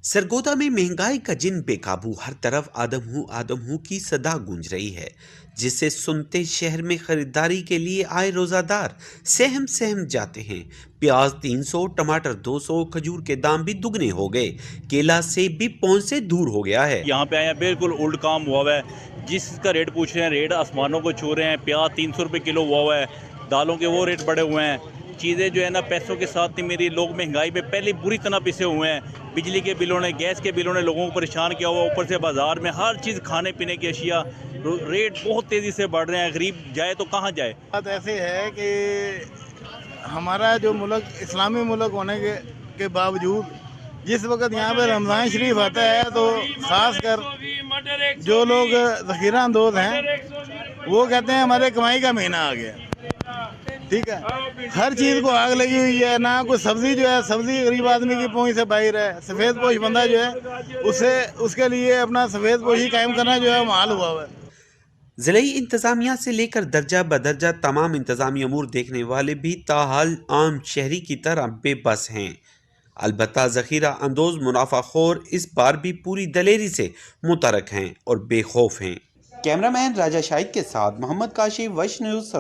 सरगोदा में महंगाई का जिन बेकाबू, हर तरफ आदम हूँ की सदा गूंज रही है, जिसे सुनते शहर में खरीदारी के लिए आए रोजादार सहम सहम जाते हैं। प्याज 300, टमाटर 200, खजूर के दाम भी दुगने हो गए। केला सेब भी पहुंच से दूर हो गया है। यहाँ पे आए हैं, बिल्कुल उल्ट काम हुआ हुआ है। जिसका रेट पूछ रहे हैं, रेट आसमानों को छू रहे हैं। प्याज 300 रुपये किलो हुआ हुआ है, दालों के वो रेट बढ़े हुए हैं। चीज़ें जो है ना पैसों के साथ नहीं मेरी, लोग महंगाई पे पहले बुरी तरह पिसे हुए हैं। बिजली के बिलों ने, गैस के बिलों ने लोगों को परेशान किया हुआ। ऊपर से बाज़ार में हर चीज़, खाने पीने की अशिया, रेट बहुत तेज़ी से बढ़ रहे हैं। गरीब जाए तो कहाँ जाए। बात ऐसे है कि हमारा जो मुल्क इस्लामी मुल्क होने के बावजूद जिस वक्त यहाँ पे रमज़ान शरीफ आता है तो ख़ास कर जो लोग ज़ख़ीरा अंदोज़ हैं वो कहते हैं हमारे कमाई का महीना आ गया। ठीक है, हर चीज़ को आग लगी हुई है। ना कोई सब्ज़ी जो है, सब्ज़ी गरीब आदमी की पहुँच से बाहर है। सफ़ेद पोश बंदा जो है उसके लिए अपना सफ़ेद पोशी कायम करना जो है महाल हुआ है। ज़िले इंतज़ामिया से लेकर दर्जा बदर्जा तमाम इंतज़ामी अमूर देखने वाले भी ताहाल आम शहरी की तरह बेबस हैं। अलबत्ता ज़ख़ीरा अंदोज़ मुनाफाखोर इस बार भी पूरी दलेरी से मुतरक हैं और बेखौफ हैं। कैमरामैन राजा शाहिद के साथ मोहम्मद काशिफ, वश न्यूज़।